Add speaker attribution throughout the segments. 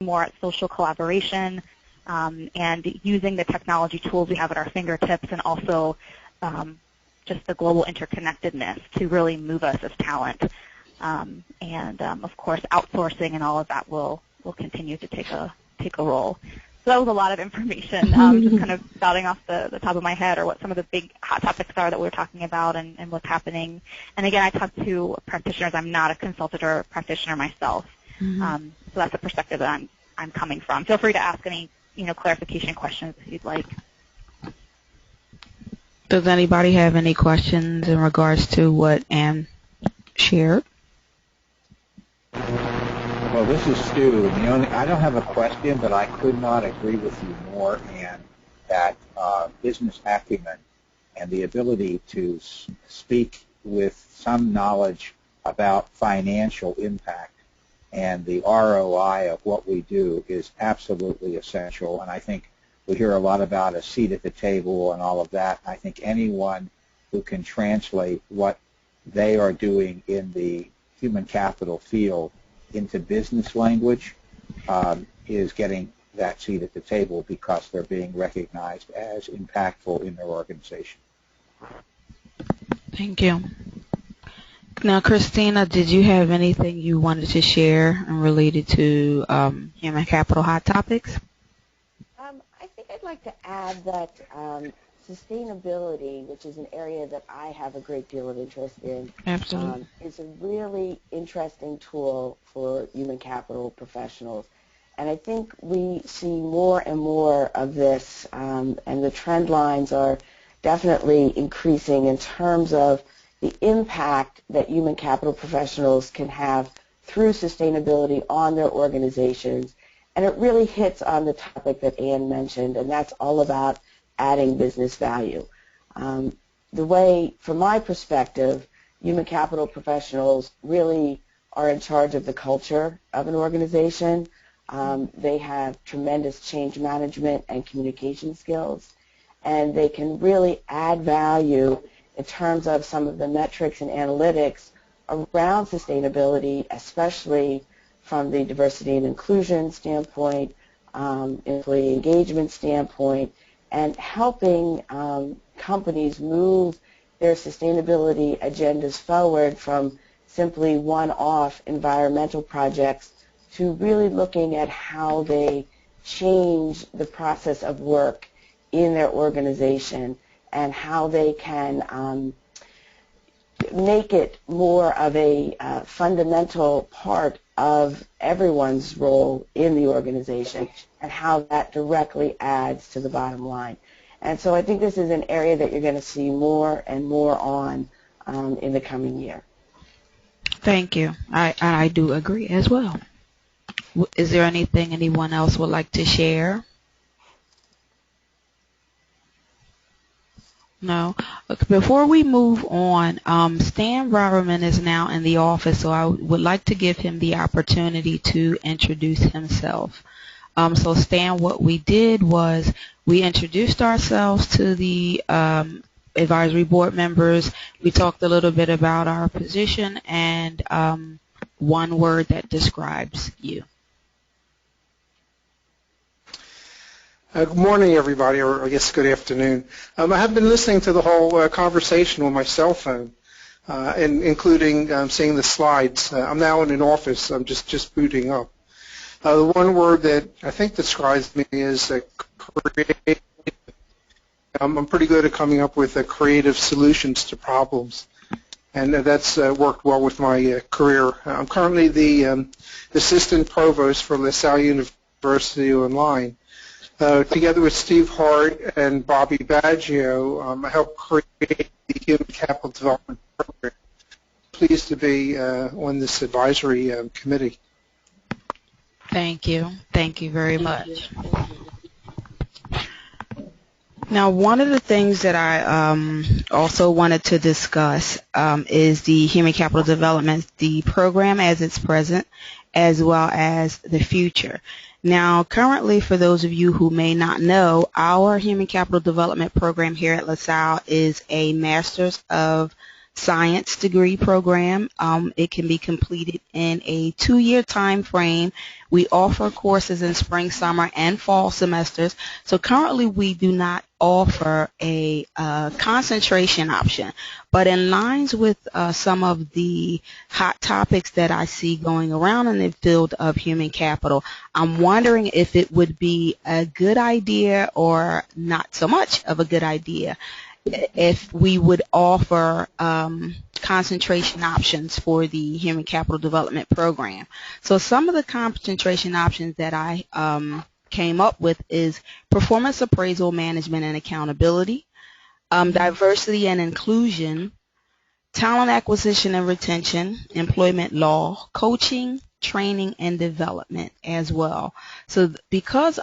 Speaker 1: more at social collaboration and using the technology tools we have at our fingertips, and also just the global interconnectedness to really move us as talent. Of course, outsourcing and all of that will continue to take a role. So that was a lot of information, just kind of spouting off the top of my head, or what some of the big hot topics are that we're talking about and what's happening. And again, I talk to practitioners. I'm not a consultant or a practitioner myself. So that's the perspective that I'm coming from. Feel free to ask any clarification questions if you'd like.
Speaker 2: Does anybody have any questions in regards to what Ann shared?
Speaker 3: Well, this is Stu. I don't have a question, but I could not agree with you more, Ann, that business acumen and the ability to speak with some knowledge about financial impact and the ROI of what we do is absolutely essential. And I think we hear a lot about a seat at the table and all of that. I think anyone who can translate what they are doing in the human capital field into business language is getting that seat at the table because they're being recognized as impactful in their organization.
Speaker 2: Thank you. Now, Christina, did you have anything you wanted to share related to human capital hot topics?
Speaker 4: I think I'd like to add that sustainability, which is an area that I have a great deal of interest in, is a really interesting tool for human capital professionals. And I think we see more and more of this, and the trend lines are definitely increasing in terms of the impact that human capital professionals can have through sustainability on their organizations. And it really hits on the topic that Ann mentioned, and that's all about adding business value. The way, from my perspective, human capital professionals really are in charge of the culture of an organization. They have tremendous change management and communication skills, and they can really add value in terms of some of the metrics and analytics around sustainability, especially from the diversity and inclusion standpoint, employee engagement standpoint, and helping companies move their sustainability agendas forward from simply one-off environmental projects to really looking at how they change the process of work in their organization and how they can make it more of a fundamental part of everyone's role in the organization and how that directly adds to the bottom line. And so I think this is an area that you're going to see more and more on in the coming year.
Speaker 2: Thank you. I do agree as well. Is there anything anyone else would like to share? No. Before we move on, Stan Braverman is now in the office, so I would like to give him the opportunity to introduce himself. So Stan, what we did was we introduced ourselves to the advisory board members. We talked a little bit about our position and one word that describes you.
Speaker 5: Good morning, everybody, or I guess good afternoon. I have been listening to the whole conversation on my cell phone, and including seeing the slides. I'm now in an office. I'm just booting up. The one word that I think describes me is creative. I'm pretty good at coming up with creative solutions to problems, and that's worked well with my career. I'm currently the assistant provost for LaSalle University Online. Together with Steve Hart and Bobby Baggio, I helped create the Human Capital Development Program. Pleased to be on this advisory committee.
Speaker 2: Thank you. Thank you very much. Now, one of the things that I also wanted to discuss is the Human Capital Development, the program as it's present, as well as the future. Now, currently, for those of you who may not know, our Human Capital Development program here at LaSalle is a Master's of science degree program. It can be completed in a 2-year time frame. We offer courses in spring, summer, and fall semesters. So currently we do not offer a concentration option, but in lines with some of the hot topics that I see going around in the field of human capital, I'm wondering if it would be a good idea or not so much of a good idea if we would offer concentration options for the Human Capital Development Program. So some of the concentration options that I came up with is performance appraisal, management and accountability, diversity and inclusion, talent acquisition and retention, employment law, coaching, training and development as well. So because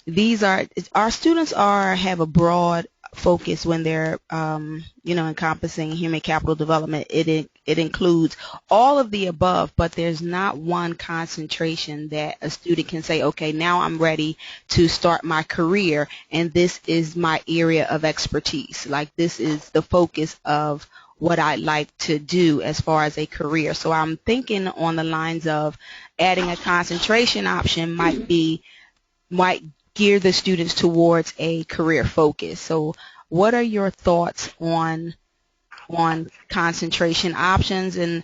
Speaker 2: these are, our students have a broad focus when they're encompassing human capital development. It includes all of the above, but there's not one concentration that a student can say, okay, now I'm ready to start my career and this is my area of expertise. Like, this is the focus of what I'd like to do as far as a career. So I'm thinking on the lines of adding a concentration option might gear the students towards a career focus. So what are your thoughts on concentration options, and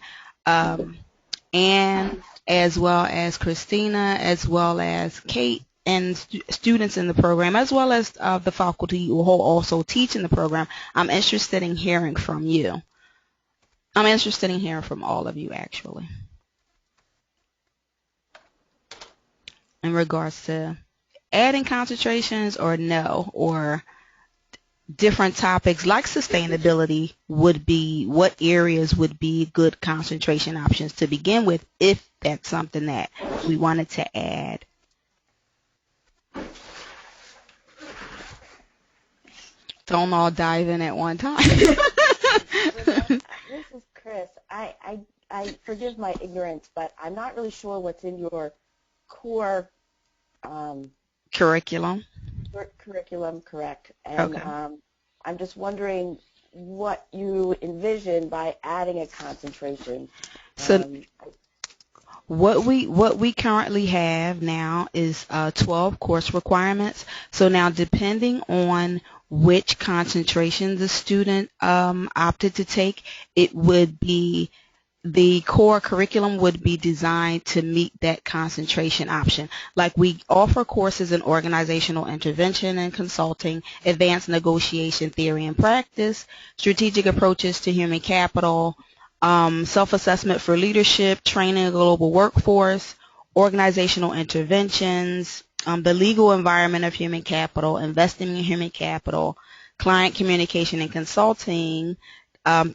Speaker 2: as well as Christina, as well as Kate, and students in the program, as well as the faculty who also teach in the program? I'm interested in hearing from you. I'm interested in hearing from all of you, actually, in regards to adding concentrations or no, or different topics like sustainability would be, what areas would be good concentration options to begin with if that's something that we wanted to add. Don't all dive in at one time.
Speaker 4: This is Chris. I forgive my ignorance, but I'm not really sure what's in your core
Speaker 2: curriculum.
Speaker 4: Curriculum, correct. And
Speaker 2: okay.
Speaker 4: I'm just wondering what you envision by adding a concentration.
Speaker 2: So what we currently have now is 12 course requirements. So now, depending on which concentration the student opted to take, it would be, the core curriculum would be designed to meet that concentration option. Like, we offer courses in organizational intervention and consulting, advanced negotiation theory and practice, strategic approaches to human capital, self-assessment for leadership, training a global workforce, organizational interventions, the legal environment of human capital, investing in human capital, client communication and consulting,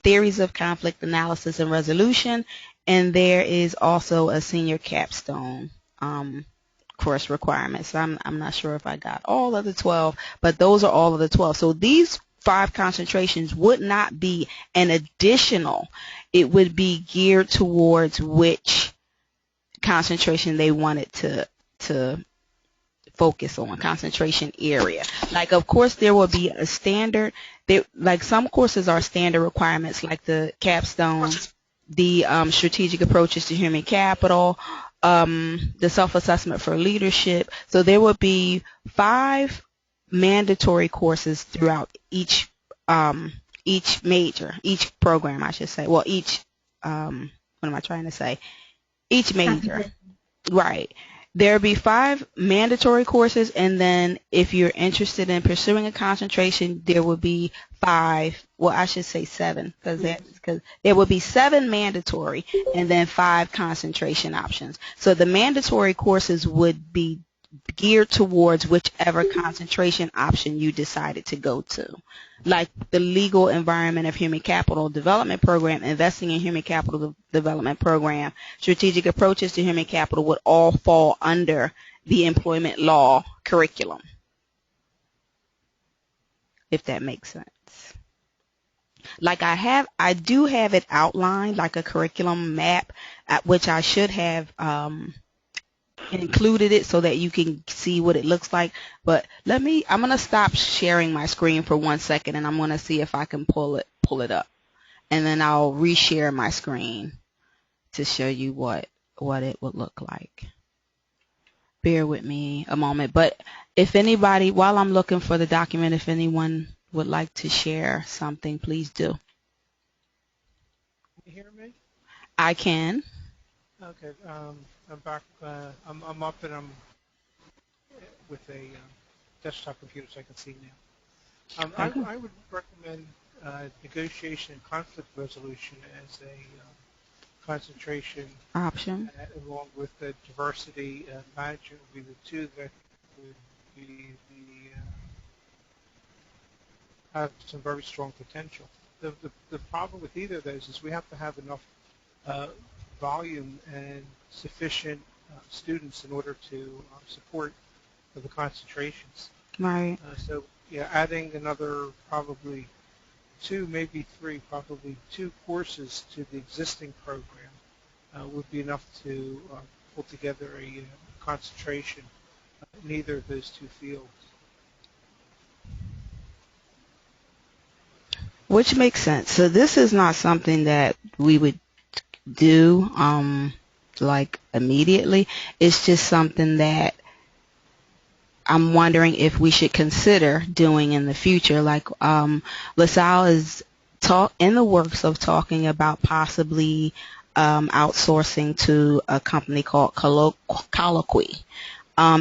Speaker 2: theories of conflict analysis and resolution, and there is also a senior capstone course requirements. I'm not sure if I got all of the 12, but those are all of the 12. So these 5 concentrations would not be an additional. It would be geared towards which concentration they wanted to focus on, concentration area. Like, of course, there will be a standard. Like, some courses are standard requirements, like the capstone, the strategic approaches to human capital, the self-assessment for leadership. So there will be 5 mandatory courses throughout each major, each program, I should say. Well, each each major, right? There'll be 5 mandatory courses, and then if you're interested in pursuing a concentration, there will be 5, well, I should say 7, because there will be 7 mandatory and then 5 concentration options. So the mandatory courses would be geared towards whichever concentration option you decided to go to. Like the legal environment of human capital development program, investing in human capital development program, strategic approaches to human capital would all fall under the employment law curriculum, if that makes sense. Like, I do have it outlined, like a curriculum map, at which I should have included it so that you can see what it looks like. But I'm going to stop sharing my screen for 1 second, and I'm going to see if I can pull it up. and then I'll reshare my screen to show you what it would look like. Bear with me a moment. But if anybody, while I'm looking for the document, if anyone would like to share something, please do.
Speaker 6: Can you hear me?
Speaker 2: I can.
Speaker 6: Okay. I'm back. I'm up and I'm with a desktop computer, so I can see now. I would recommend negotiation and conflict resolution as a concentration
Speaker 2: option,
Speaker 6: along with the diversity management would be the two that would be have some very strong potential. The problem with either of those is we have to have enough volume and sufficient students in order to support the concentrations.
Speaker 2: Right.
Speaker 6: So yeah, adding another probably maybe probably two courses to the existing program would be enough to pull together a concentration in either of those two fields.
Speaker 2: Which makes sense. So this is not something that we would do like immediately. It's just something that I'm wondering if we should consider doing in the future. Like LaSalle is in the works of talking about possibly outsourcing to a company called Colloquy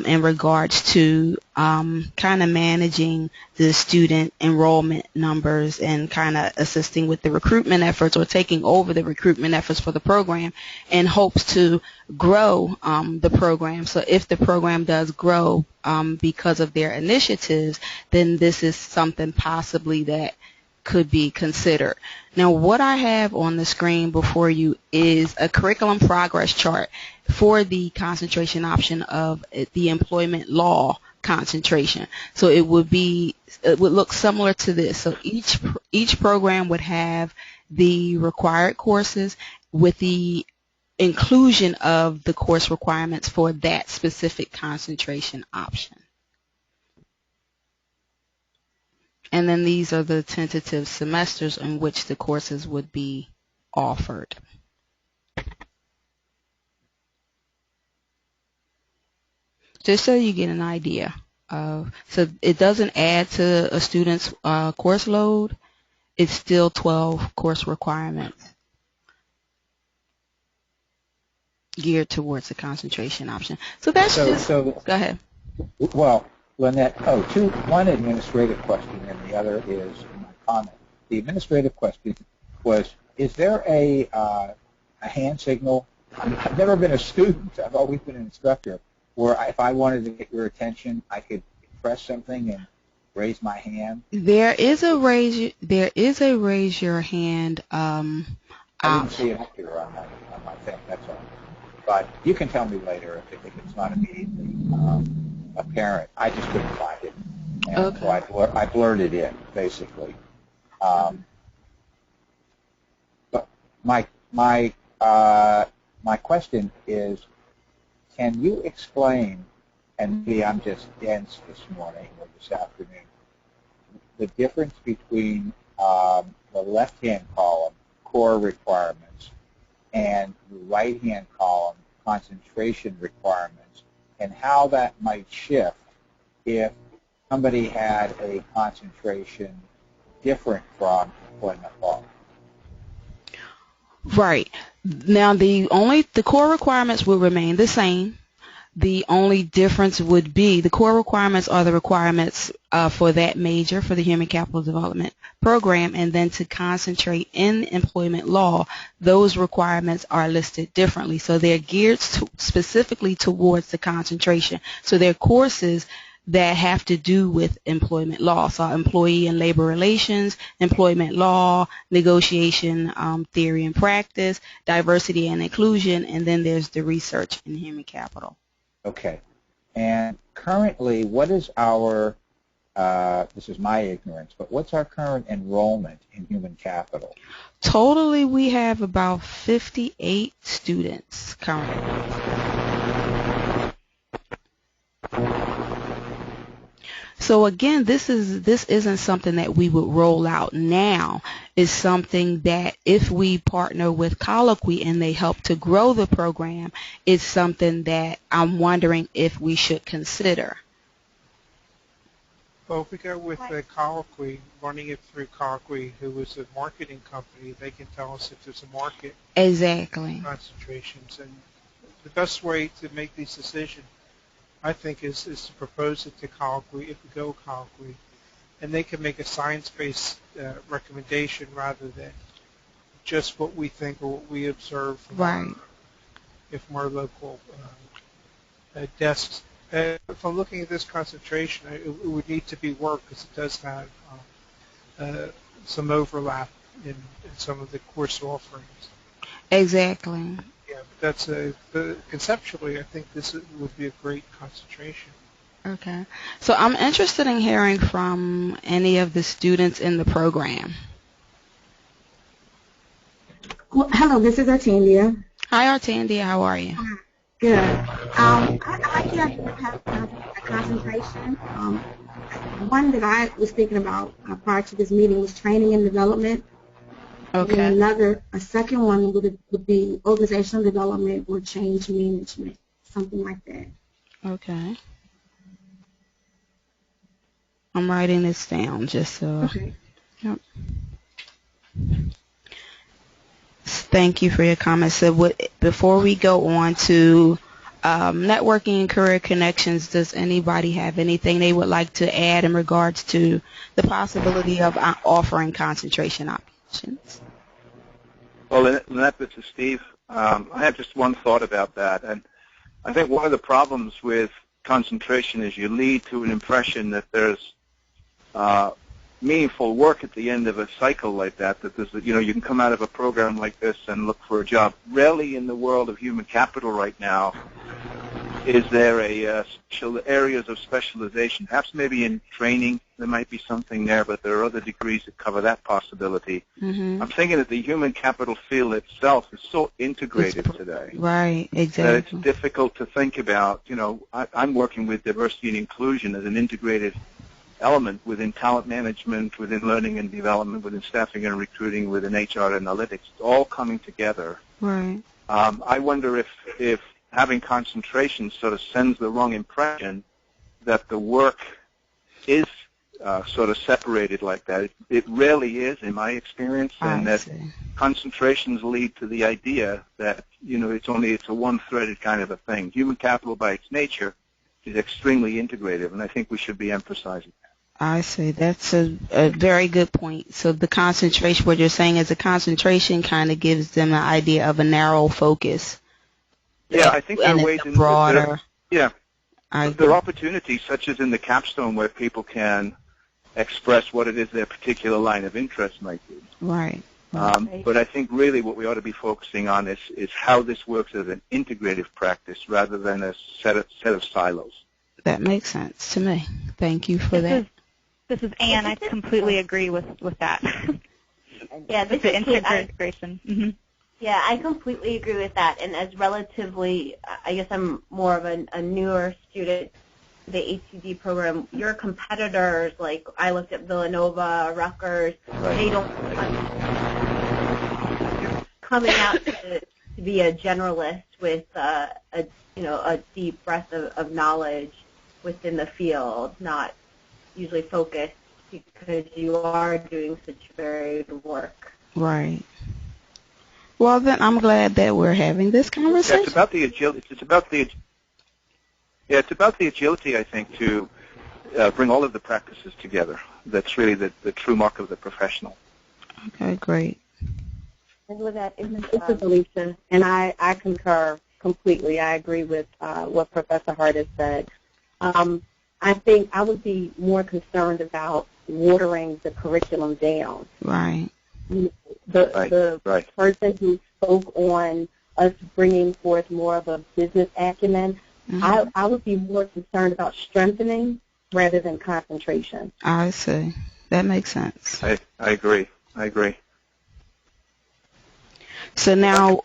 Speaker 2: in regards to kind of managing the student enrollment numbers and kind of assisting with the recruitment efforts or taking over the recruitment efforts for the program in hopes to grow the program. So if the program does grow because of their initiatives, then this is something possibly that could be considered. Now, what I have on the screen before you is a curriculum progress chart for the concentration option of the employment law concentration. So it would look similar to this. So each program would have the required courses with the inclusion of the course requirements for that specific concentration option. And then these are the tentative semesters in which the courses would be offered. Just so you get an idea of, so it doesn't add to a student's course load. It's still 12 course requirements geared towards the concentration option. So that's go ahead.
Speaker 3: Well, Lynette, one administrative question and the other is my comment. The administrative question was, is there a hand signal? I've never been a student. I've always been an instructor, where if I wanted to get your attention, I could press something and raise my hand.
Speaker 2: There is a raise your hand.
Speaker 3: I didn't see it up here on my thing. That's all. But you can tell me later if it's not immediately apparent. I just couldn't find it, and
Speaker 2: okay.
Speaker 3: So I blurred it in basically. But my question is, can you explain, and maybe I'm just dense this morning or this afternoon, the difference between the left-hand column, core requirements, and the right-hand column, concentration requirements, and how that might shift if somebody had a concentration different from employment law?
Speaker 2: Right. Now, the core requirements will remain the same. The only difference would be the core requirements are the requirements for that major, for the Human Capital Development program, and then to concentrate in employment law, those requirements are listed differently. So they're geared specifically towards the concentration. So they're courses that have to do with employment law. So employee and labor relations, employment law, negotiation, theory and practice, diversity and inclusion, and then there's the research in human capital.
Speaker 3: Okay. And currently, what is our, this is my ignorance, but what's our current enrollment in human capital?
Speaker 2: Totally, we have about 58 students currently. So again, this isn't something that we would roll out now. It's something that if we partner with Colloquy and they help to grow the program, it's something that I'm wondering if we should consider.
Speaker 6: Well, if we go with Colloquy, running it through Colloquy, who is a marketing company, they can tell us if there's a market
Speaker 2: Exactly.
Speaker 6: concentrations. And the best way to make these decisions, I think, is to propose it to Colloquy, if we go Colloquy, and they can make a science-based recommendation rather than just what we think or what we observe from our local desks. If I'm looking at this concentration, it would need to be worked because it does have some overlap in some of the course offerings.
Speaker 2: Exactly.
Speaker 6: Yeah, but that's conceptually, I think this would be a great concentration.
Speaker 2: Okay. So I'm interested in hearing from any of the students in the program.
Speaker 7: Well, hello, this is Artandia.
Speaker 2: Hi, Artandia. How are you?
Speaker 7: Good. I like the idea of having a concentration. One that I was thinking about prior to this meeting was training and development.
Speaker 2: Okay.
Speaker 7: And a second one would be organizational development or change management, something like that.
Speaker 2: Okay. I'm writing this down just so.
Speaker 7: Okay.
Speaker 2: Yep. Thank you for your comments. So before we go on to networking and career connections, does anybody have anything they would like to add in regards to the possibility of offering concentration options?
Speaker 3: Well, Lynette, this is Steve. I have just one thought about that. And I think one of the problems with concentration is you lead to an impression that there's meaningful work at the end of a cycle like that, that there's, you can come out of a program like this and look for a job. Rarely in the world of human capital right now is there areas of specialization. Perhaps maybe in training there might be something there, but there are other degrees that cover that possibility.
Speaker 2: Mm-hmm.
Speaker 3: I'm thinking that the human capital field itself is so integrated today.
Speaker 2: Right, exactly.
Speaker 3: That it's difficult to think about, I'm working with diversity and inclusion as an integrated element within talent management, within learning and development, within staffing and recruiting, within HR analytics. It's all coming together.
Speaker 2: Right.
Speaker 3: I wonder if having concentration sort of sends the wrong impression that the work is sort of separated like that. It rarely is, in my experience, and that concentrations lead to the idea that, it's a one-threaded kind of a thing. Human capital by its nature is extremely integrative, and I think we should be emphasizing that.
Speaker 2: I see. That's a very good point. So the concentration, what you're saying is the concentration kind of gives them an idea of a narrow focus.
Speaker 3: Yeah, I think there are ways in
Speaker 2: broader.
Speaker 3: There are opportunities such as in the capstone where people can express what it is their particular line of interest might be.
Speaker 2: Right.
Speaker 3: But I think really what we ought to be focusing on is how this works as an integrative practice rather than a set of silos.
Speaker 2: That makes sense to me. Thank you for that.
Speaker 1: This is Anne. I completely agree with that.
Speaker 8: Yeah, this
Speaker 1: the
Speaker 8: is
Speaker 1: integration. Mm-hmm.
Speaker 8: Yeah, I completely agree with that. And as relatively, I guess I'm more of a newer student to the HCD program. Your competitors, like I looked at Villanova, Rutgers, they don't. You're coming out to be a generalist with a deep breadth of knowledge within the field, not usually focused because you are doing such varied work.
Speaker 2: Right. Well, then I'm glad that we're having this conversation.
Speaker 3: Yeah, it's about the agility. It's about the agility, I think, to bring all of the practices together. That's really the true mark of the professional.
Speaker 2: Okay, great.
Speaker 4: And with that,
Speaker 7: This is Alicia, and I concur completely. I agree with what Professor Hart has said. I think I would be more concerned about watering the curriculum down.
Speaker 2: Right.
Speaker 7: The person who spoke on us bringing forth more of a business acumen, mm-hmm. I would be more concerned about strengthening rather than concentration.
Speaker 2: I see. That makes sense.
Speaker 3: I agree.
Speaker 2: So now,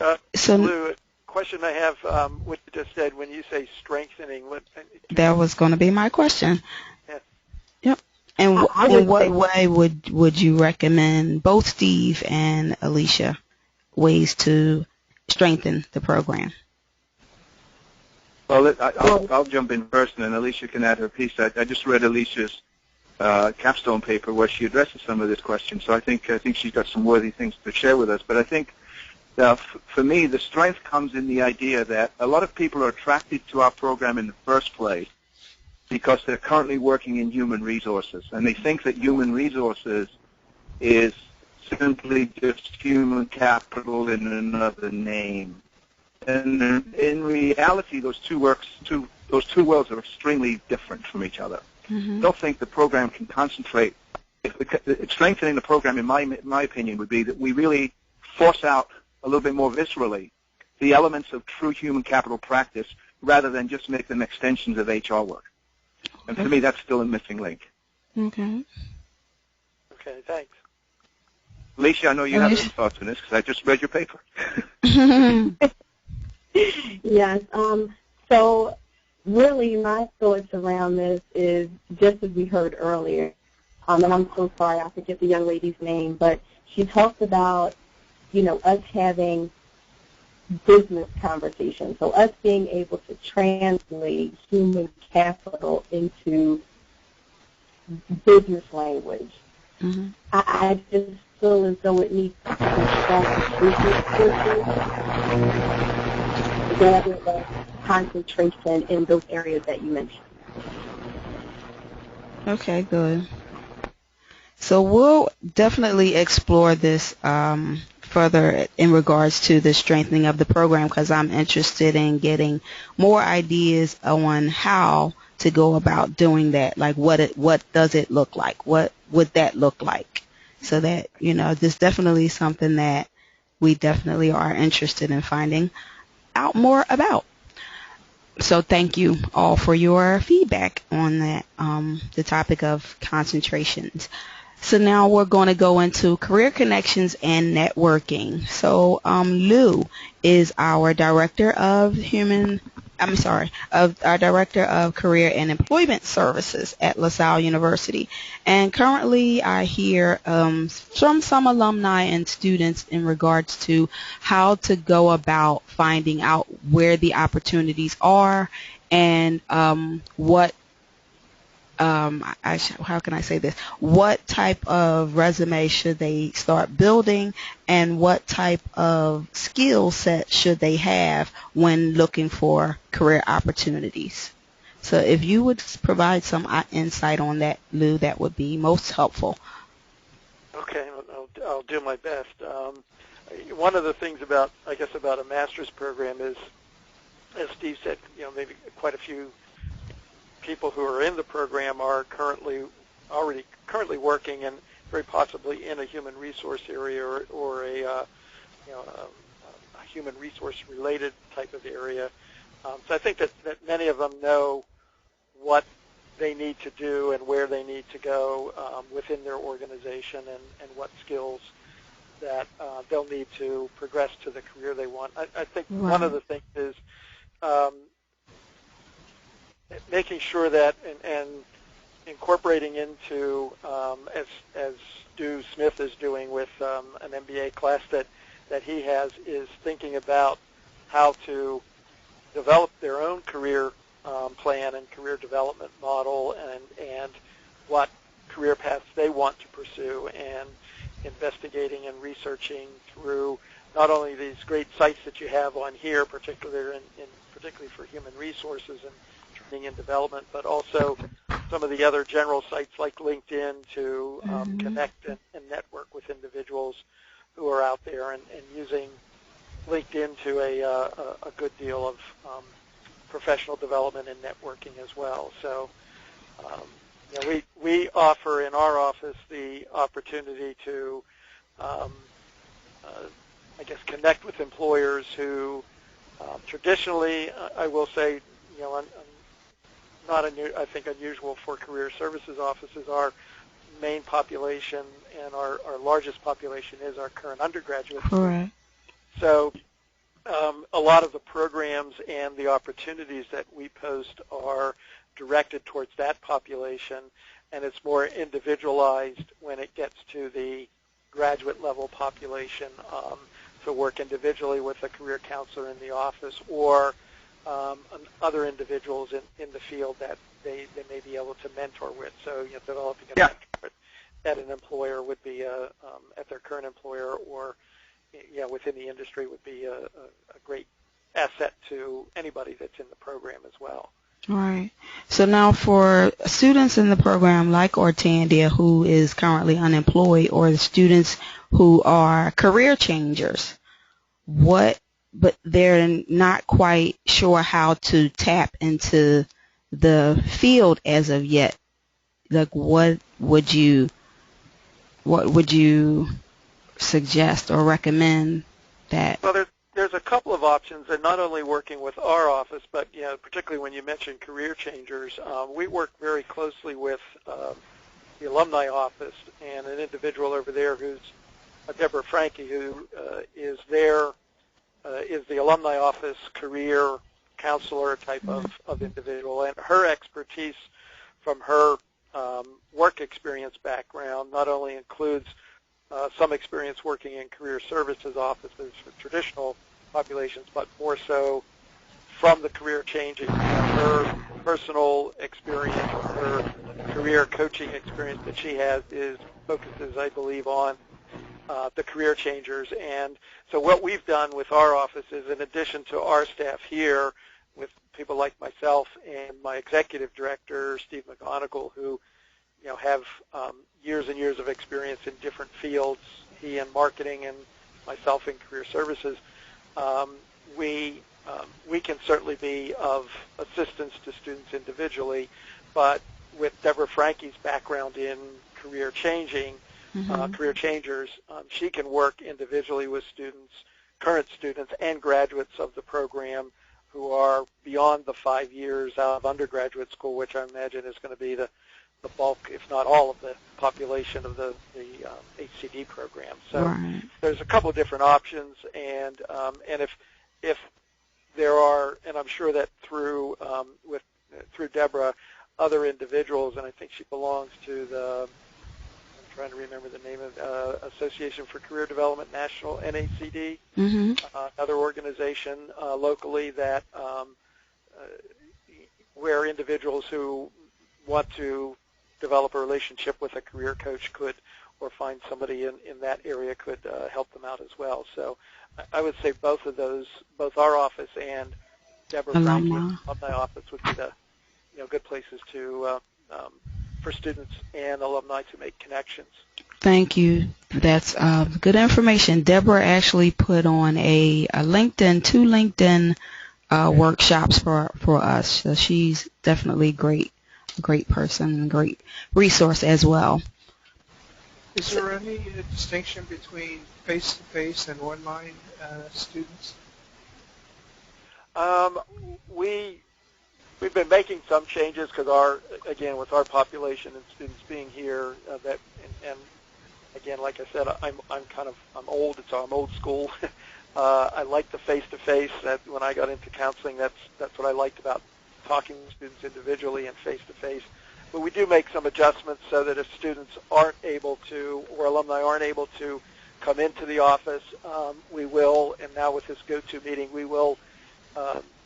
Speaker 9: Lou, question I have, what you just said when you say strengthening.
Speaker 2: That was going to be my question.
Speaker 9: Yeah.
Speaker 2: And in what way would you recommend, both Steve and Alicia, ways to strengthen the program?
Speaker 10: Well, I'll jump in first, and then Alicia can add her piece. I just read Alicia's capstone paper where she addresses some of this question, so I think she's got some worthy things to share with us. But I think for me, the strength comes in the idea that a lot of people are attracted to our program in the first place because they're currently working in human resources, and they think that human resources is simply just human capital in another name. And in reality, those two worlds are extremely different from each other. I don't think the program can concentrate. Strengthening the program, in my opinion, would be that we really force out a little bit more viscerally the elements of true human capital practice rather than just make them extensions of HR work. And for me, that's still a missing link.
Speaker 2: Okay.
Speaker 9: Okay, thanks.
Speaker 10: Alicia, I know you have some thoughts on this because I just read your paper.
Speaker 7: Yes. So really my thoughts around this is just as we heard earlier, and I'm so sorry, I forget the young lady's name, but she talked about, us having business conversations, so us being able to translate human capital into business language. I just feel as though it needs to be strong business rather than concentration in those areas that you mentioned.
Speaker 2: Okay, good. So we'll definitely explore this further in regards to the strengthening of the program because I'm interested in getting more ideas on how to go about doing that. Like what does it look like? What would that look like? So that, this is definitely something that we definitely are interested in finding out more about. So thank you all for your feedback on that, the topic of concentrations. So now we're going to go into career connections and networking. So Lou is our director of our director of career and employment services at LaSalle University. And currently I hear from some alumni and students in regards to how to go about finding out where the opportunities are and how can I say this? What type of resume should they start building, and what type of skill set should they have when looking for career opportunities? So if you would provide some insight on that, Lou, that would be most helpful.
Speaker 9: Okay, I'll do my best. One of the things about a master's program is, as Steve said, maybe quite a few people who are in the program are currently working and very possibly in a human resource area or a human resource related type of area. So I think that many of them know what they need to do and where they need to go within their organization and what skills that they'll need to progress to the career they want. I think one of the things is making sure that and incorporating into, as Stu Smith is doing with an MBA class that he has, is thinking about how to develop their own career plan and career development model and what career paths they want to pursue, and investigating and researching through not only these great sites that you have on here, particularly for human resources and training and development, but also some of the other general sites like LinkedIn to connect and network with individuals who are out there, and using LinkedIn to a good deal of professional development and networking as well. So we offer in our office the opportunity to connect with employers who traditionally, I will say, I think unusual for career services offices, our main population and our largest population is our current undergraduate students. So a lot of the programs and the opportunities that we post are directed towards that population, and it's more individualized when it gets to the graduate level population. To work individually with a career counselor in the office or other individuals in the field that they may be able to mentor with. So developing a mentor at an employer would be at their current employer or within the industry would be a great asset to anybody that's in the program as well.
Speaker 2: All right. So now for students in the program like Ortandia who is currently unemployed or the students who are career changers, but they're not quite sure how to tap into the field as of yet, like what would you suggest or recommend that?
Speaker 9: Well, there's a couple of options, and not only working with our office, but particularly when you mention career changers, we work very closely with the alumni office and an individual over there who's Deborah Franke, who is the alumni office career counselor type of individual, and her expertise from her work experience background not only includes some experience working in career services offices for traditional populations, but more so from the career changing. Her personal experience, her career coaching experience that she has focuses, I believe, on the career changers. And so what we've done with our office is, in addition to our staff here, with people like myself and my executive director, Steve McGonigal, who have years and years of experience in different fields, he in marketing and myself in career services, we can certainly be of assistance to students individually, but with Deborah Franke's background in career changing, career changers, she can work individually with students, current students, and graduates of the program who are beyond the 5 years out of undergraduate school, which I imagine is going to be the bulk, if not all, of the population of the HCD program. So there's a couple of different options, and if there are, and I'm sure that through Deborah, other individuals, and I think she belongs to the, I'm trying to remember the name of Association for Career Development National, NACD, another organization locally that where individuals who want to develop a relationship with a career coach could, or find somebody in that area could help them out as well. So I would say both of those, both our office and Deborah Franke, alumni office, would be the good places to for students and alumni to make connections.
Speaker 2: Thank you. That's good information. Deborah actually put on two LinkedIn workshops for us. So she's definitely a great person and great resource as well.
Speaker 6: Is there any distinction between face-to-face and online students?
Speaker 9: We've been making some changes because with our population and students being here, and again, like I said, I'm old, so I'm old school. I like the face-to-face. That when I got into counseling, that's what I liked about talking to students individually and face-to-face. But we do make some adjustments so that if students aren't able to, or alumni aren't able to come into the office, we will, and now with this go-to meeting, we will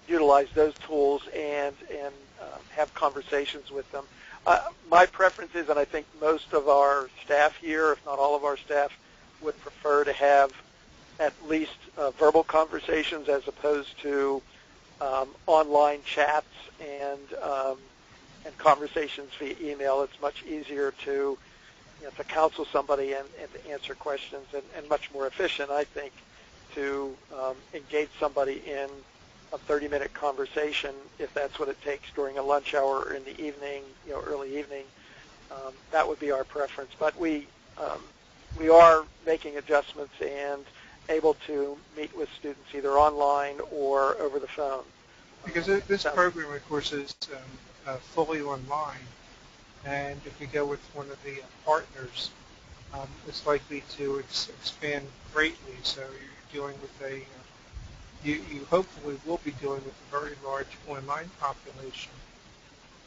Speaker 9: utilize those tools and have conversations with them. My preference is, and I think most of our staff here, if not all of our staff, would prefer to have at least verbal conversations as opposed to online chats and conversations via email. It's much easier to counsel somebody and to answer questions, and much more efficient, I think, to engage somebody in a 30-minute conversation, if that's what it takes, during a lunch hour or in the evening, early evening. That would be our preference. But we are making adjustments and able to meet with students either online or over the phone.
Speaker 6: Because this program, of course, is fully online, and if you go with one of the partners, it's likely to expand greatly. So you're dealing with you hopefully will be dealing with a very large online population.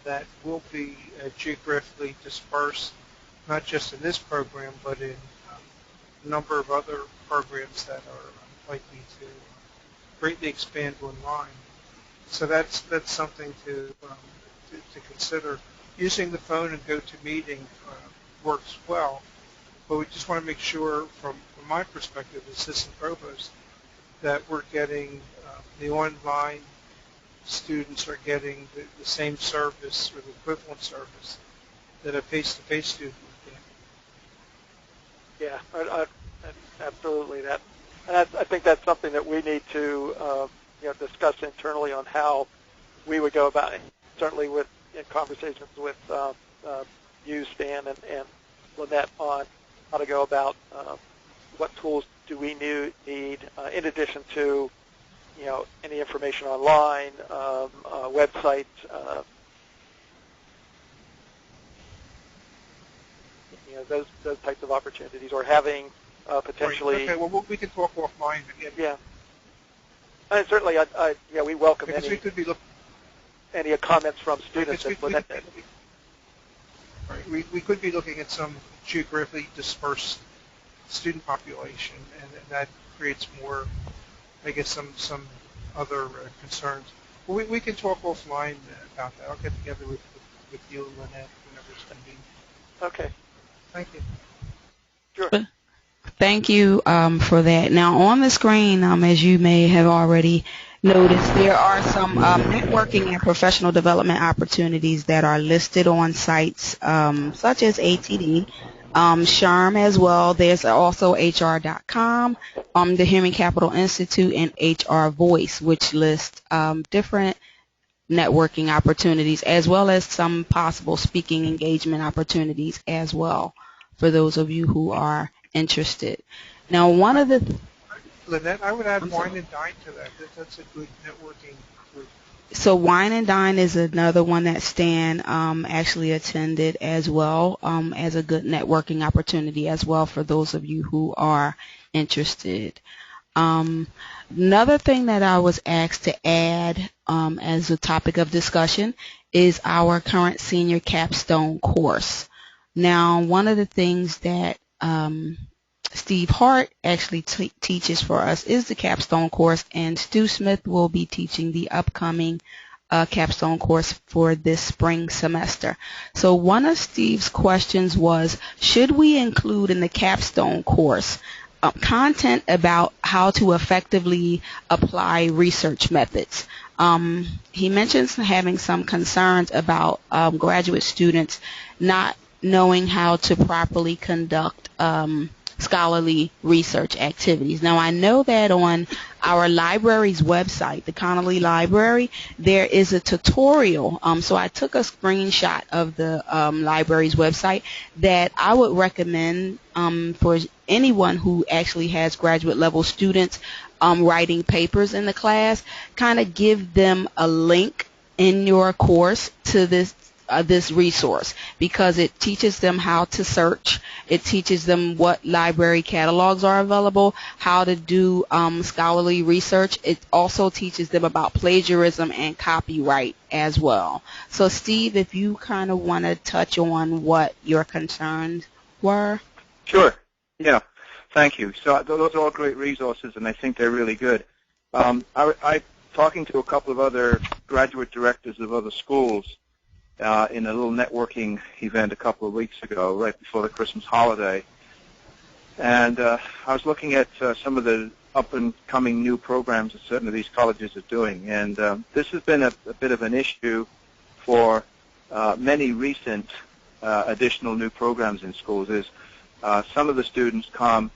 Speaker 6: that will be geographically dispersed, not just in this program, but in a number of other programs that are likely to greatly expand online. So that's something to consider. Using the phone and GoToMeeting works well, but we just want to make sure, from my perspective as assistant provost, that we're getting the online students are getting the same service or the equivalent service that a face-to-face student would get.
Speaker 9: Yeah, absolutely. And I think that's something that we need to discuss internally on how we would go about it. Certainly, in conversations with you, Stan, and Lynette on how to go about what tools do we need in addition to any information online, website, those types of opportunities, or having potentially.
Speaker 6: Right. Okay. Well, we can talk offline. But
Speaker 9: yeah. And certainly, we welcome
Speaker 6: because
Speaker 9: any.
Speaker 6: We could be
Speaker 9: any comments from students.
Speaker 6: We could be looking at some geographically dispersed student population, and that creates more, I guess, some other concerns. Well, we can talk offline about that. I'll get together with you and Lynette whenever it's convenient.
Speaker 9: Okay.
Speaker 6: Thank you.
Speaker 9: Sure.
Speaker 2: Thank you for that. Now, on the screen, as you may have already noticed, there are some networking and professional development opportunities that are listed on sites such as HCD, SHRM as well. There's also HR.com, the Human Capital Institute, and HR Voice, which lists different networking opportunities as well as some possible speaking engagement opportunities as well for those of you who are interested. Now, one of the
Speaker 6: Lynette, I would add Wine and Dine to that. That's a good networking group.
Speaker 2: So Wine and Dine is another one that Stan actually attended as well, as a good networking opportunity as well for those of you who are interested. Another thing that I was asked to add as a topic of discussion is our current senior capstone course. Now, one of the things that Steve Hart actually teaches for us is the capstone course, and Stu Smith will be teaching the upcoming capstone course for this spring semester. So one of Steve's questions was, should we include in the capstone course content about how to effectively apply research methods? He mentions having some concerns about graduate students not knowing how to properly conduct scholarly research activities. Now, I know that on our library's website, the Connolly Library, there is a tutorial. So I took a screenshot of the library's website that I would recommend for anyone who actually has graduate level students writing papers in the class. Kind of give them a link in your course to this resource, because it teaches them how to search. It teaches them what library catalogs are available, how to do scholarly research. It also teaches them about plagiarism and copyright as well. So, Steve, if you kind of want to touch on what your concerns were.
Speaker 10: Sure. Yeah. Thank you. So those are all great resources, and I think they're really good. I talking to a couple of other graduate directors of other schools in a little networking event a couple of weeks ago, right before the Christmas holiday. And I was looking at some of the up-and-coming new programs that certain of these colleges are doing. And this has been a bit of an issue for many recent additional new programs in schools. Is some of the students come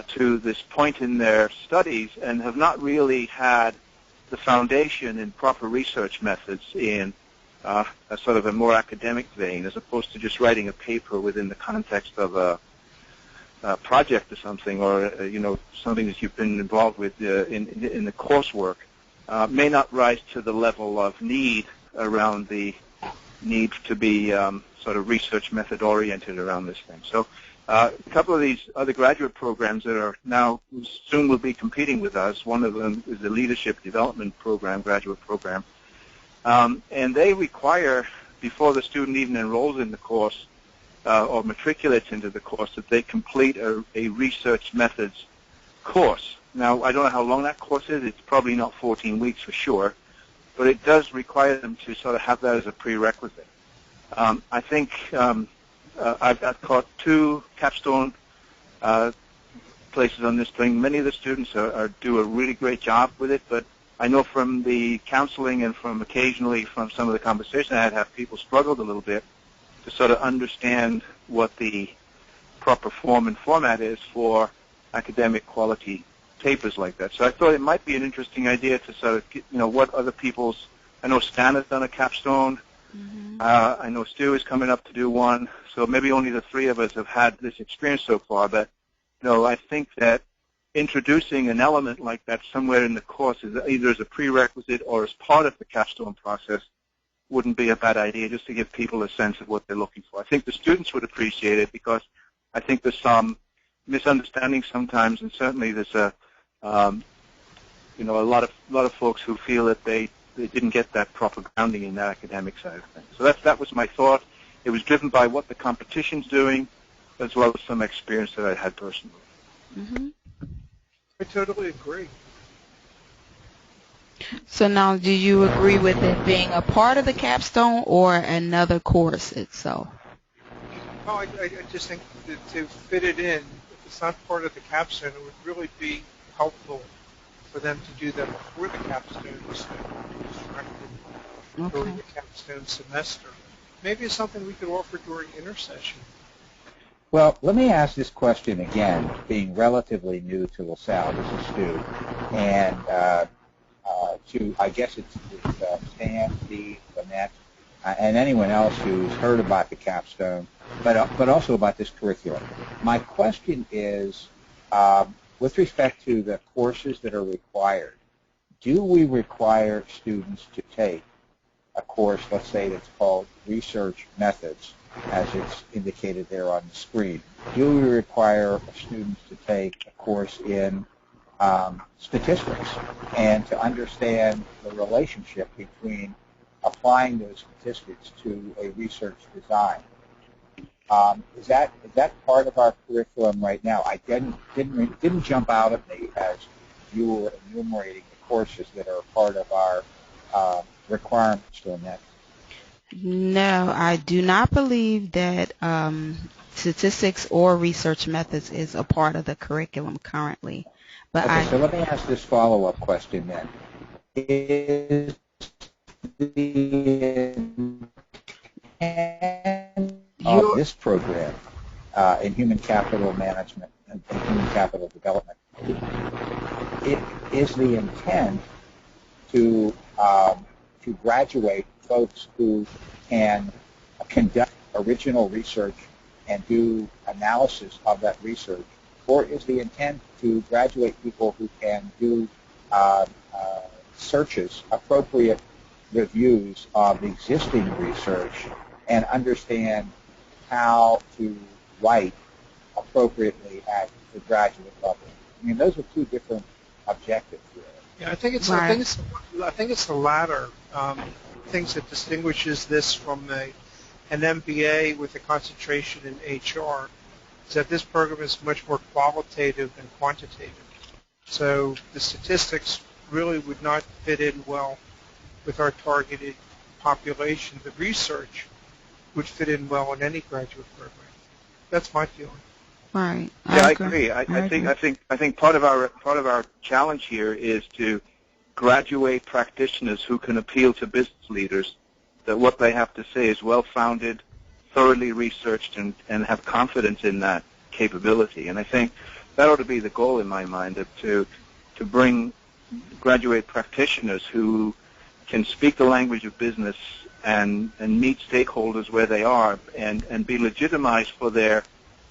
Speaker 10: to this point in their studies and have not really had the foundation in proper research methods in a sort of a more academic vein, as opposed to just writing a paper within the context of a project or something, or something that you've been involved with in the coursework, may not rise to the level of need around the need to be sort of research method oriented around this thing. So a couple of these other graduate programs that are now soon will be competing with us. One of them is the Leadership Development Program, graduate program. And they require before the student even enrolls in the course or matriculates into the course, that they complete a research methods course. Now, I don't know how long that course is. It's probably not 14 weeks for sure, but it does require them to sort of have that as a prerequisite. I think I've taught 2 capstone places on this thing. Many of the students do a really great job with it, but I know from the counseling and from occasionally from some of the conversation I had, have people struggled a little bit to sort of understand what the proper form and format is for academic quality papers like that. So I thought it might be an interesting idea to sort of, what other people's, I know Stan has done a capstone. Mm-hmm. I know Stu is coming up to do one. So maybe only the 3 of us have had this experience so far. But, I think that introducing an element like that somewhere in the course, is either as a prerequisite or as part of the capstone process, wouldn't be a bad idea, just to give people a sense of what they're looking for. I think the students would appreciate it, because I think there's some misunderstanding sometimes, and certainly there's a lot of folks who feel that they didn't get that proper grounding in that academic side of things. So that was my thought. It was driven by what the competition's doing, as well as some experience that I had personally.
Speaker 2: Mm-hmm.
Speaker 6: I totally agree.
Speaker 2: So now, do you agree with it being a part of the capstone or another course itself?
Speaker 6: No, I just think that to fit it in, if it's not part of the capstone, it would really be helpful for them to do that before the capstone during the capstone semester. Maybe it's something we could offer during intercession.
Speaker 3: Well, let me ask this question again, being relatively new to LaSalle. This is Stu. And I guess it's Stan, Steve, Annette, and anyone else who's heard about the capstone, but also about this curriculum. My question is, with respect to the courses that are required, do we require students to take a course, let's say that's called Research Methods, as it's indicated there on the screen? Do we require students to take a course in statistics and to understand the relationship between applying those statistics to a research design? Is that part of our curriculum right now? I didn't jump out at me as you were enumerating the courses that are part of our requirements on that.
Speaker 2: No, I do not believe that statistics or research methods is a part of the curriculum currently. But
Speaker 3: so let me ask this follow-up question then. Is the intent of this program in human capital management and human capital development, is the intent to graduate folks who can conduct original research and do analysis of that research, or is the intent to graduate people who can do searches, appropriate reviews of existing research, and understand how to write appropriately at the graduate level? I mean, those are 2 different objectives here.
Speaker 6: Yeah, I think it's the latter. Things that distinguishes this from an MBA with a concentration in HR is that this program is much more qualitative than quantitative. So the statistics really would not fit in well with our targeted population. The research would fit in well in any graduate program. That's my feeling.
Speaker 2: Right.
Speaker 10: I agree. I think part of our challenge here is to graduate practitioners who can appeal to business leaders, that what they have to say is well-founded, thoroughly researched, and have confidence in that capability. And I think that ought to be the goal in my mind, to bring graduate practitioners who can speak the language of business and meet stakeholders where they are and be legitimized for their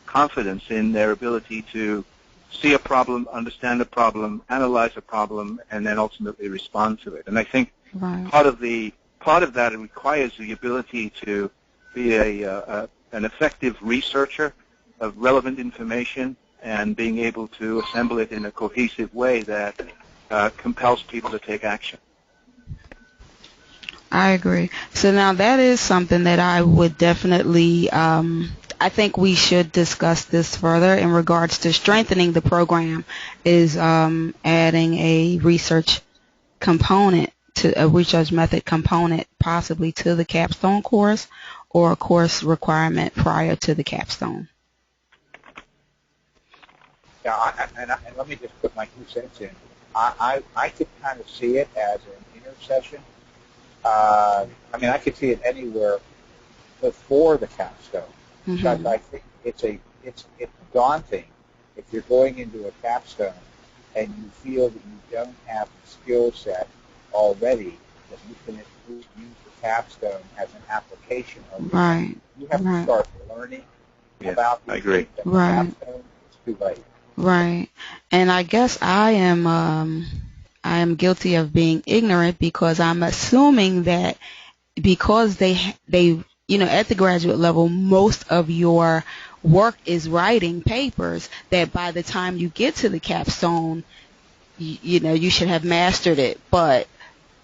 Speaker 10: confidence in their ability to see a problem, understand a problem, analyze a problem, and then ultimately respond to it. And I think part of that it requires the ability to be an effective researcher of relevant information and being able to assemble it in a cohesive way that compels people to take action.
Speaker 2: I agree. So now that is something that I would definitely, I think we should discuss this further in regards to strengthening the program, is adding a research component, to a research method component possibly to the capstone course, or a course requirement prior to the capstone.
Speaker 3: Yeah, and let me just put my 2 cents in. I could kind of see it as an intercession. I mean, I could see it anywhere before the capstone, because I think it's daunting if you're going into a capstone and you feel that you don't have the skill set already that you can use the capstone as an application of the
Speaker 2: Right.
Speaker 3: You have to start learning about the
Speaker 2: Right.
Speaker 3: capstone. It's too late.
Speaker 2: Right. And I guess I am guilty of being ignorant, because I'm assuming that because they at the graduate level, most of your work is writing papers, that by the time you get to the capstone, you should have mastered it. But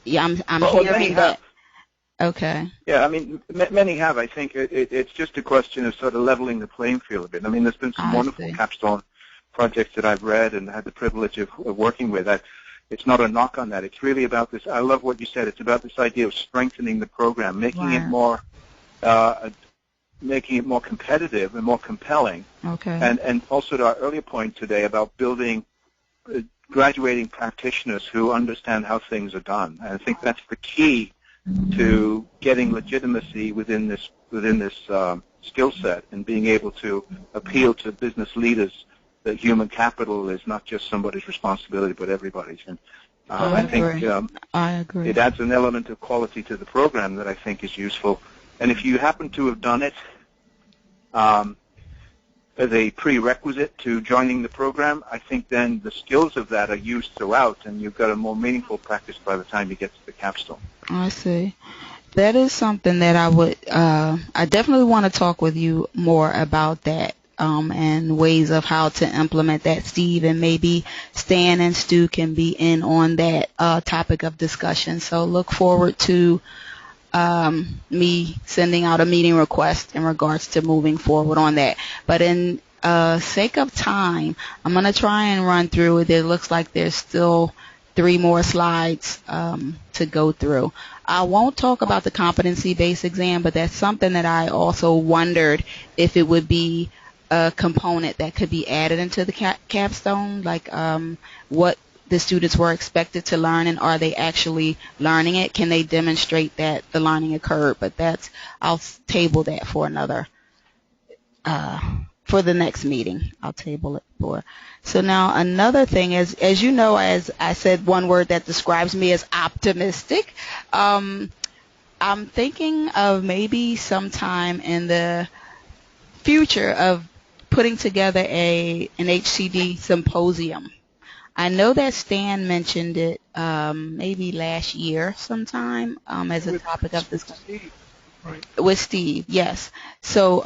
Speaker 2: yeah, I'm hearing that. Okay.
Speaker 10: Yeah, I mean, many have. I think it's just a question of sort of leveling the playing field a bit. I mean, there's been some wonderful capstone projects that I've read and had the privilege of working with. It's not a knock on that. It's really about this. I love what you said. It's about this idea of strengthening the program, making it more competitive and more compelling.
Speaker 2: Okay.
Speaker 10: And also to our earlier point today about building graduating practitioners who understand how things are done. And I think that's the key to getting legitimacy within this skill set, and being able to appeal to business leaders that human capital is not just somebody's responsibility but everybody's. And I think
Speaker 2: I agree.
Speaker 10: It adds an element of quality to the program that I think is useful. And if you happen to have done it as a prerequisite to joining the program, I think then the skills of that are used throughout, and you've got a more meaningful practice by the time you get to the capstone.
Speaker 2: I see. That is something that I definitely want to talk with you more about that, and ways of how to implement that, Steve, and maybe Stan and Stu can be in on that topic of discussion. So look forward to me sending out a meeting request in regards to moving forward on that. But in sake of time, I'm going to try and run through it. It looks like there's still 3 more slides to go through. I won't talk about the competency-based exam, but that's something that I also wondered if it would be a component that could be added into the capstone, like what the students were expected to learn, and are they actually learning it? Can they demonstrate that the learning occurred? But I'll table that for for the next meeting. I'll table it for. So now another thing is, as you know, as I said, one word that describes me is optimistic. I'm thinking of maybe sometime in the future of putting together an HCD symposium. I know that Stan mentioned it maybe last year sometime as a topic of discussion. With Steve, yes. So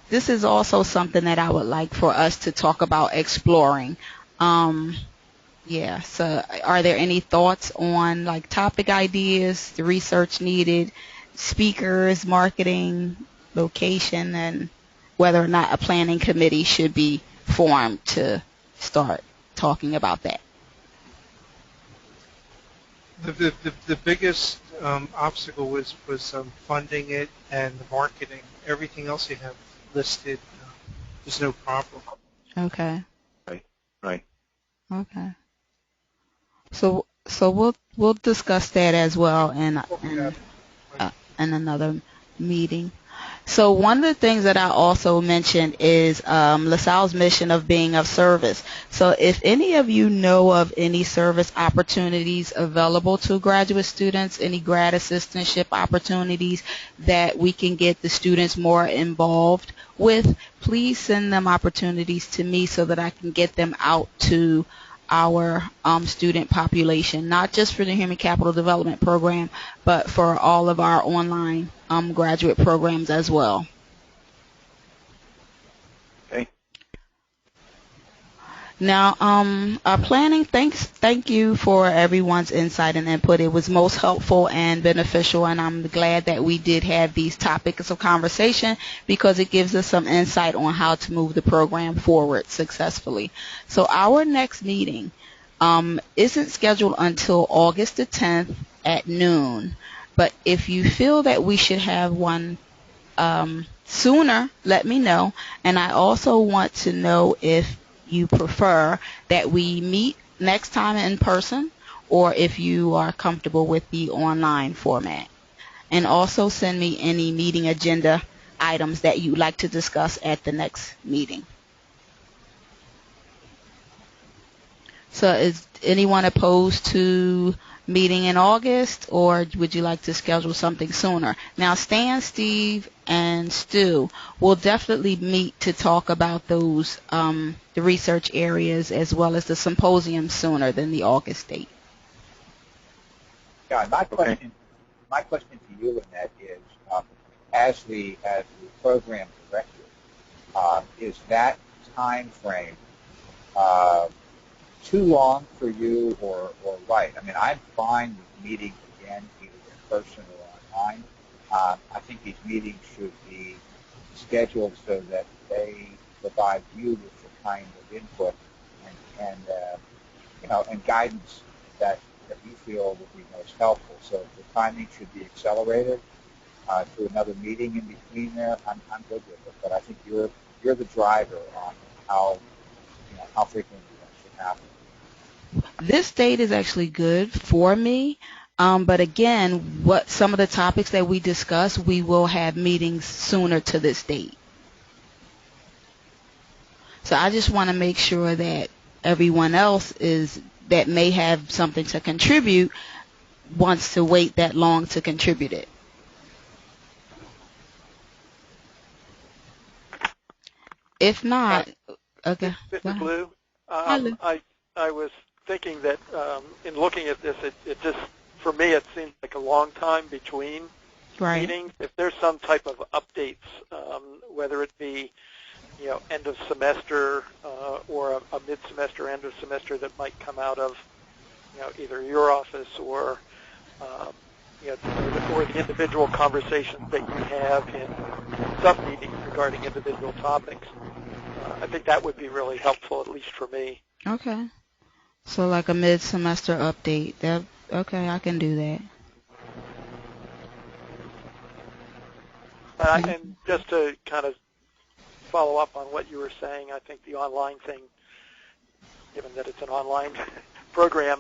Speaker 2: this is also something that I would like for us to talk about exploring. Yeah, so are there any thoughts on like topic ideas, the research needed, speakers, marketing, location, and whether or not a planning committee should be formed to start talking about that?
Speaker 6: The biggest obstacle was funding it and the marketing. Everything else you have listed is no problem.
Speaker 2: Okay.
Speaker 10: Right.
Speaker 2: Okay. So we'll discuss that as well in another meeting. So one of the things that I also mentioned is LaSalle's mission of being of service. So if any of you know of any service opportunities available to graduate students, any grad assistantship opportunities that we can get the students more involved with, please send them opportunities to me so that I can get them out to our student population, not just for the Human Capital Development Program, but for all of our online graduate programs as well.
Speaker 10: Okay.
Speaker 2: Now, our planning, thank you for everyone's insight and input. It was most helpful and beneficial, and I'm glad that we did have these topics of conversation because it gives us some insight on how to move the program forward successfully. So our next meeting isn't scheduled until August the 10th at noon, but if you feel that we should have one sooner, let me know. And I also want to know if you prefer that we meet next time in person or if you are comfortable with the online format. And also send me any meeting agenda items that you'd like to discuss at the next meeting. So is anyone opposed to meeting in August, or would you like to schedule something sooner? Now, Stan, Steve, and Stu will definitely meet to talk about those, the research areas as well as the symposium sooner than the August date.
Speaker 3: Yeah, my question to you, Lynette, is as the program director, is that time frame too long for you or right? I mean, I'm fine with meetings again, either in person or online. I think these meetings should be scheduled so that they provide you with the kind of input and guidance that you feel would be most helpful. So if the timing should be accelerated to another meeting in between there, I'm good with it. But I think you're the driver on how frequently that should happen.
Speaker 2: This date is actually good for me, but again, what some of the topics that we discussed, we will have meetings sooner to this date. So I just want to make sure that everyone else that may have something to contribute wants to wait that long to contribute it. If not, okay.
Speaker 9: Mr. Blue, I was thinking that in looking at this, it just, for me, it seems like a long time between meetings. If there's some type of updates, whether it be, end of semester or a mid-semester, end of semester that might come out of, either your office or, or the individual conversations that you have in sub-meetings regarding individual topics, I think that would be really helpful, at least for me.
Speaker 2: Okay. So like a mid-semester update. Okay, I can do that.
Speaker 9: And just to kind of follow up on what you were saying, I think the online thing, given that it's an online program,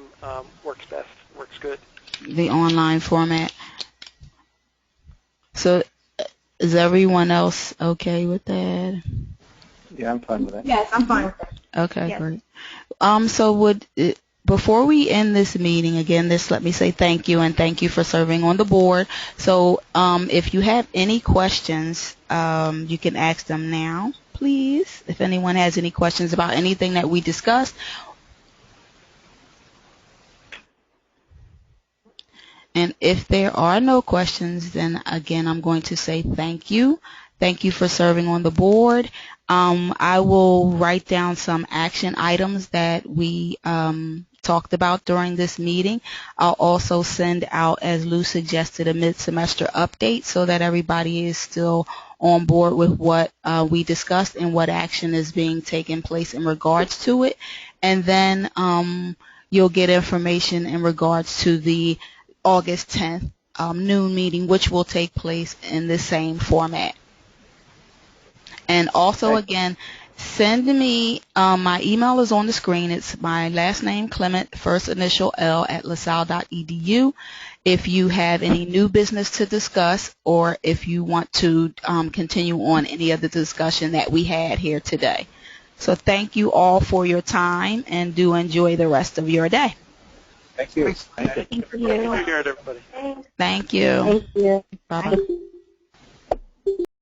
Speaker 9: works best, works good.
Speaker 2: The online format. So is everyone else okay with that?
Speaker 10: Yeah, I'm fine with that.
Speaker 8: Yes, I'm fine with that.
Speaker 2: Okay,
Speaker 8: yes.
Speaker 2: Great. So before we end this meeting, again, let me say thank you, and thank you for serving on the board. So if you have any questions, you can ask them now, please, if anyone has any questions about anything that we discussed. And if there are no questions, then again, I'm going to say thank you. Thank you for serving on the board. I will write down some action items that we talked about during this meeting. I'll also send out, as Lou suggested, a mid-semester update so that everybody is still on board with what we discussed and what action is being taken place in regards to it. And then you'll get information in regards to the August 10th noon meeting, which will take place in the same format. And also, again, send me, my email is on the screen. It's my last name, Clement, first initial L, @lasalle.edu. If you have any new business to discuss or if you want to continue on any of the discussion that we had here today. So thank you all for your time, and do enjoy the rest of your day.
Speaker 3: Thank you.
Speaker 9: Thank you. Everybody.
Speaker 2: Thank you.
Speaker 7: Thank you.
Speaker 2: Bye-bye.